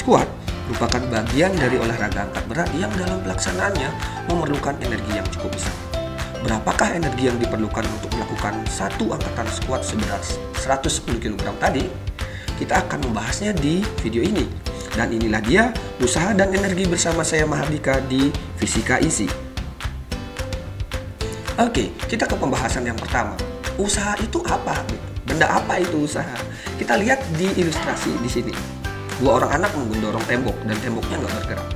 Squat merupakan bagian dari olahraga angkat berat yang dalam pelaksanaannya memerlukan energi yang cukup besar. Berapakah energi yang diperlukan untuk melakukan satu angkatan squat seberat 110 kg tadi? Kita akan membahasnya di video ini. Dan inilah dia usaha dan energi bersama saya Mahardika di Fisika Isi. Oke, kita ke pembahasan yang pertama. Usaha itu apa? Benda apa itu usaha? Kita lihat di ilustrasi di sini. Dua orang anak mendorong tembok dan temboknya nggak bergerak.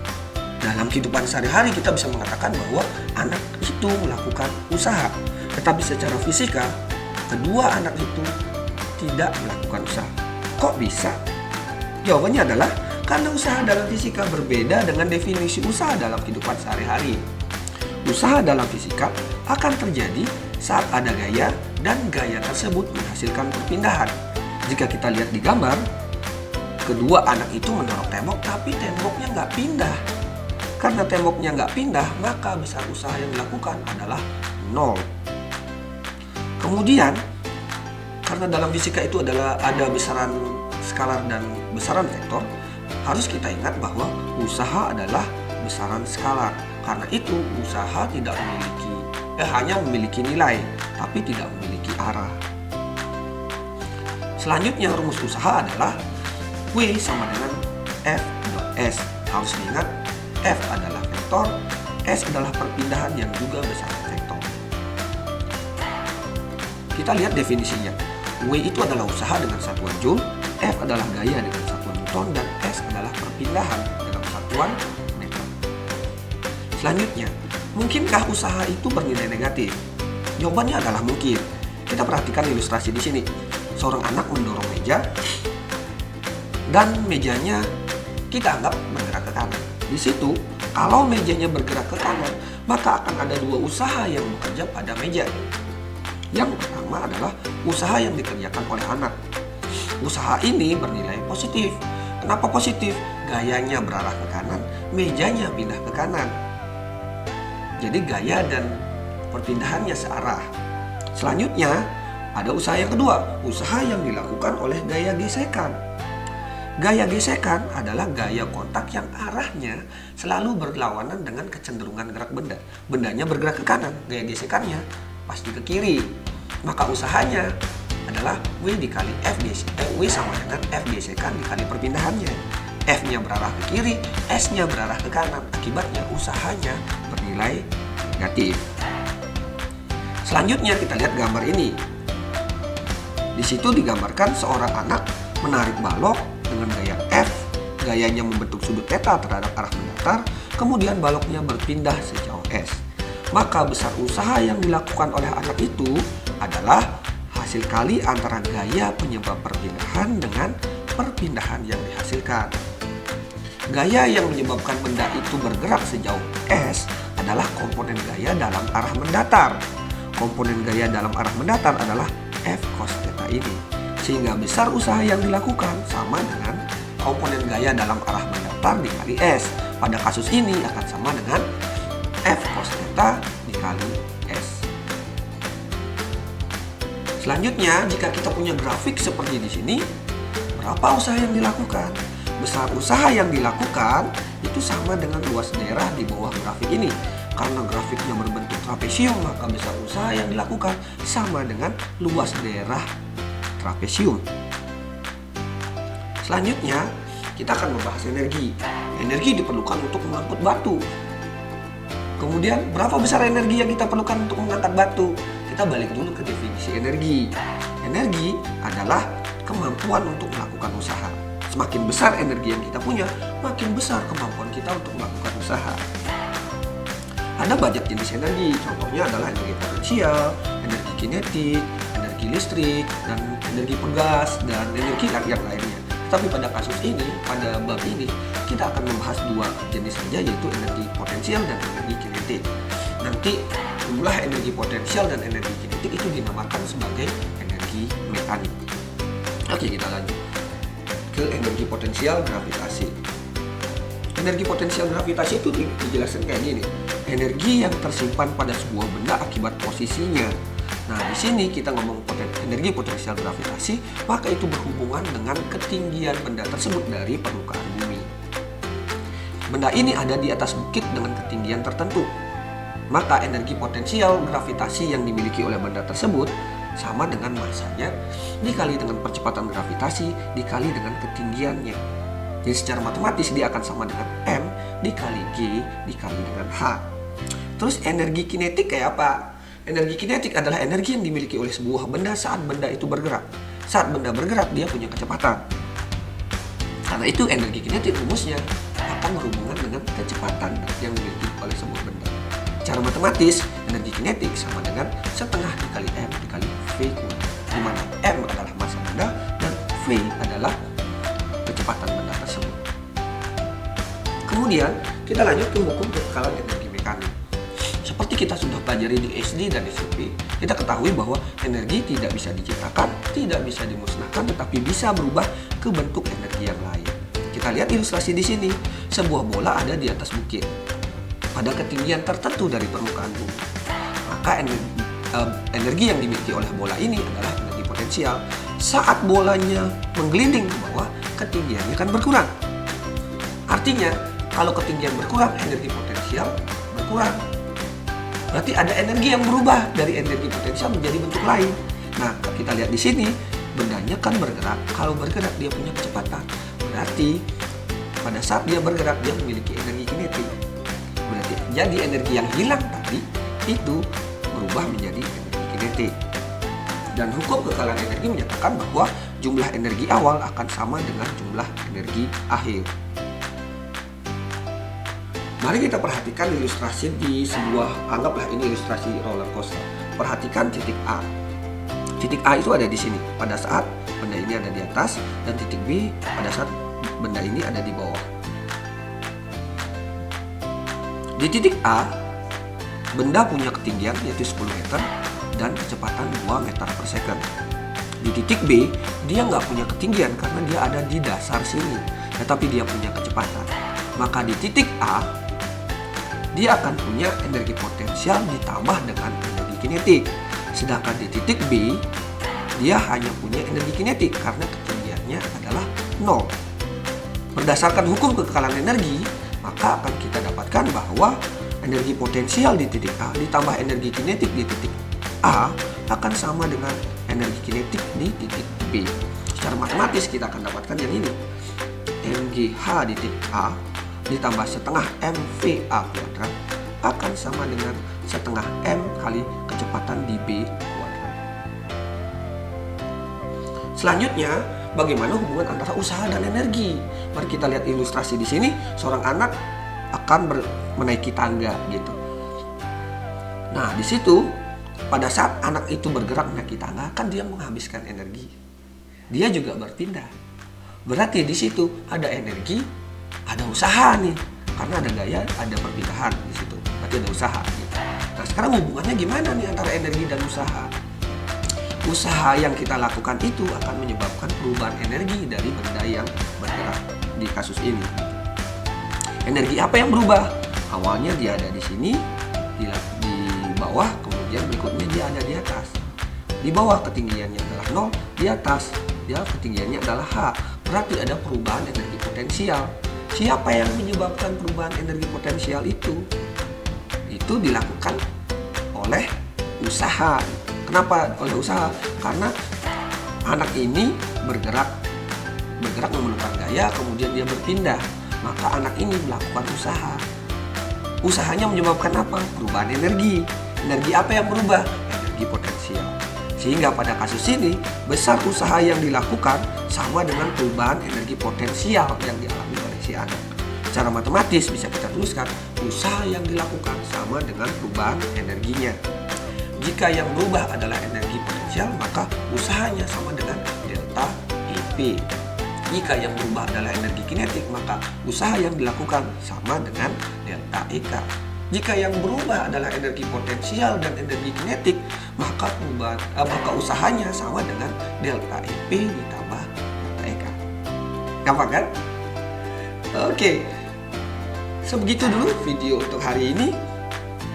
Dalam kehidupan sehari-hari kita bisa mengatakan bahwa anak itu melakukan usaha. Tetapi secara fisika, kedua anak itu tidak melakukan usaha. Kok bisa? Jawabannya adalah karena usaha dalam fisika berbeda dengan definisi usaha dalam kehidupan sehari-hari. Usaha dalam fisika akan terjadi saat ada gaya dan gaya tersebut menghasilkan perpindahan. Jika kita lihat di gambar, kedua anak itu mendorong tembok tapi temboknya nggak pindah. Karena temboknya nggak pindah, maka besar usaha yang dilakukan adalah 0. Kemudian, karena dalam fisika itu ada besaran skalar dan besaran vektor, harus kita ingat bahwa usaha adalah besaran skalar. Karena itu usaha hanya memiliki nilai, tapi tidak memiliki arah. Selanjutnya rumus usaha adalah W sama dengan F dot S. Harus diingat, F adalah vektor, S adalah perpindahan yang juga besaran vektor. Kita lihat definisinya. W itu adalah usaha dengan satuan joule, F adalah gaya dengan satuan newton, dan S adalah perpindahan dalam satuan meter. Selanjutnya, mungkinkah usaha itu bernilai negatif? Jawabannya adalah mungkin. Kita perhatikan ilustrasi di sini. Seorang anak mendorong meja dan mejanya kita anggap bergerak ke kanan. Di situ, kalau mejanya bergerak ke kanan, maka akan ada dua usaha yang bekerja pada meja. Yang pertama adalah usaha yang dikerjakan oleh anak. Usaha ini bernilai positif. Kenapa positif? Gayanya berarah ke kanan, mejanya pindah ke kanan. Jadi gaya dan perpindahannya searah. Selanjutnya, ada usaha yang kedua, usaha yang dilakukan oleh gaya gesekan. Gaya gesekan adalah gaya kontak yang arahnya selalu berlawanan dengan kecenderungan gerak benda. Bendanya bergerak ke kanan, gaya gesekannya pasti ke kiri. Maka usahanya adalah W dikali W sama dengan F gesekan dikali perpindahannya. F-nya berarah ke kiri, S-nya berarah ke kanan. Akibatnya usahanya bernilai negatif. Selanjutnya kita lihat gambar ini. Di situ digambarkan seorang anak menarik balok dengan gaya F. Gayanya membentuk sudut theta terhadap arah mendatar, kemudian baloknya berpindah sejauh S. Maka besar usaha yang dilakukan oleh anak itu adalah hasil kali antara gaya penyebab perpindahan dengan perpindahan yang dihasilkan. Gaya yang menyebabkan benda itu bergerak sejauh S adalah komponen gaya dalam arah mendatar. Komponen gaya dalam arah mendatar adalah F cos theta ini. Sehingga besar usaha yang dilakukan sama dengan komponen gaya dalam arah mendatar dikali S. Pada kasus ini akan sama dengan F cos theta dikali S. Selanjutnya, jika kita punya grafik seperti di sini, berapa usaha yang dilakukan? Besar usaha yang dilakukan itu sama dengan luas daerah di bawah grafik ini. Karena grafiknya berbentuk trapesium, maka besar usaha yang dilakukan sama dengan luas daerah trapesium. Selanjutnya, kita akan membahas energi. Energi diperlukan untuk mengangkut batu. Kemudian, berapa besar energi yang kita perlukan untuk mengangkat batu? Kita balik dulu ke definisi energi. Energi adalah kemampuan untuk melakukan usaha. Semakin besar energi yang kita punya, makin besar kemampuan kita untuk melakukan usaha. Ada banyak jenis energi, contohnya adalah energi potensial, energi kinetik, energi listrik, dan energi pegas, dan energi yang lainnya. Tapi pada kasus ini, pada bab ini, kita akan membahas dua jenis saja, yaitu energi potensial dan energi kinetik. Nanti jumlah energi potensial dan energi kinetik itu dinamakan sebagai energi mekanik. Oke, kita lanjut ke energi potensial gravitasi. Energi potensial gravitasi itu dijelaskan kayak gini. Energi yang tersimpan pada sebuah benda akibat posisinya. Nah, di sini kita ngomong energi potensial gravitasi, maka itu berhubungan dengan ketinggian benda tersebut dari permukaan bumi. Benda ini ada di atas bukit dengan ketinggian tertentu. Maka energi potensial gravitasi yang dimiliki oleh benda tersebut sama dengan masanya dikali dengan percepatan gravitasi dikali dengan ketinggiannya. Jadi secara matematis dia akan sama dengan M dikali G dikali dengan H. Terus energi kinetik kayak apa? Energi kinetik adalah energi yang dimiliki oleh sebuah benda saat benda itu bergerak. Saat benda bergerak dia punya kecepatan. Karena itu energi kinetik rumusnya akan berhubungan dengan kecepatan yang dimiliki oleh sebuah benda. Secara matematis, energi kinetik sama dengan setengah dikali M dikali V kuadrat, di mana M adalah massa benda dan V adalah kecepatan benda tersebut. Kemudian kita lanjut ke hukum kekekalan energi mekanik. Seperti kita sudah pelajari di SD dan SMP, kita ketahui bahwa energi tidak bisa diciptakan, tidak bisa dimusnahkan, tetapi bisa berubah ke bentuk energi yang lain. Kita lihat ilustrasi di sini, sebuah bola ada di atas bukit pada ketinggian tertentu dari permukaan bumi. Maka energi yang dimiliki oleh bola ini adalah energi potensial. Saat bolanya menggelinding ke bawah, ketinggiannya akan berkurang. Artinya, kalau ketinggian berkurang, energi potensial berkurang. Berarti ada energi yang berubah dari energi potensial menjadi bentuk lain. Nah, kita lihat di sini, bendanya kan bergerak. Kalau bergerak, dia punya kecepatan. Berarti, pada saat dia bergerak, dia memiliki energi kinetik. Berarti jadi energi yang hilang tadi itu berubah menjadi energi kinetik. Dan hukum kekekalan energi menyatakan bahwa jumlah energi awal akan sama dengan jumlah energi akhir. Mari kita perhatikan ilustrasi di sebuah, anggaplah ini ilustrasi roller coaster. Perhatikan titik A. Titik A itu ada di sini pada saat benda ini ada di atas, dan titik B pada saat benda ini ada di bawah. Di titik A, benda punya ketinggian yaitu 10 meter dan kecepatan 2 meter per second. Di titik B, dia nggak punya ketinggian karena dia ada di dasar sini, tetapi dia punya kecepatan. Maka di titik A, dia akan punya energi potensial ditambah dengan energi kinetik. Sedangkan di titik B, dia hanya punya energi kinetik karena ketinggiannya adalah 0. Berdasarkan hukum kekekalan energi, maka akan kita dapatkan bahwa energi potensial di titik A ditambah energi kinetik di titik A akan sama dengan energi kinetik di titik B. Secara matematis kita akan dapatkan yang ini. MGH di titik A ditambah setengah MVA kuadrat akan sama dengan setengah M kali kecepatan di B kuadrat. Selanjutnya, bagaimana hubungan antara usaha dan energi? Mari kita lihat ilustrasi di sini. Seorang anak akan menaiki tangga gitu. Nah, di situ pada saat anak itu bergerak menaiki tangga, kan dia menghabiskan energi. Dia juga berpindah. Berarti di situ ada energi, ada usaha nih. Karena ada gaya, ada perpindahan di situ. Berarti ada usaha gitu. Nah, sekarang hubungannya gimana nih antara energi dan usaha? Usaha yang kita lakukan itu akan menyebabkan perubahan energi dari benda yang bergerak di kasus ini. Energi apa yang berubah? Awalnya dia ada di sini, di bawah, kemudian berikutnya dia ada di atas. Di bawah ketinggiannya adalah 0, di atas dia ketinggiannya adalah H. Berarti ada perubahan energi potensial. Siapa yang menyebabkan perubahan energi potensial itu? Itu dilakukan oleh usaha. Kenapa oleh usaha? Karena anak ini bergerak memerlukan gaya, kemudian dia berpindah. Maka anak ini melakukan usaha. Usahanya menyebabkan apa? Perubahan energi. Energi apa yang berubah? Energi potensial. Sehingga pada kasus ini, besar usaha yang dilakukan sama dengan perubahan energi potensial yang dialami oleh si anak. Secara matematis bisa kita tuliskan, usaha yang dilakukan sama dengan perubahan energinya. Jika yang berubah adalah energi potensial, maka usahanya sama dengan delta EP. Jika yang berubah adalah energi kinetik, maka usaha yang dilakukan sama dengan delta EK. Jika yang berubah adalah energi potensial dan energi kinetik, maka usahanya sama dengan delta EP ditambah delta EK. Gampang kan? Oke. Sebegitu dulu video untuk hari ini.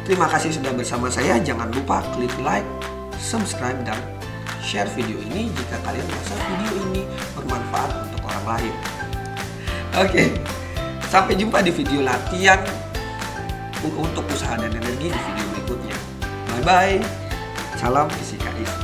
Terima kasih sudah bersama saya. Jangan lupa klik like, subscribe, dan share video ini jika kalian merasa video ini bermanfaat untuk orang lain. Oke, Sampai jumpa di video latihan untuk usaha dan energi di video berikutnya. Bye-bye. Salam fisika IF.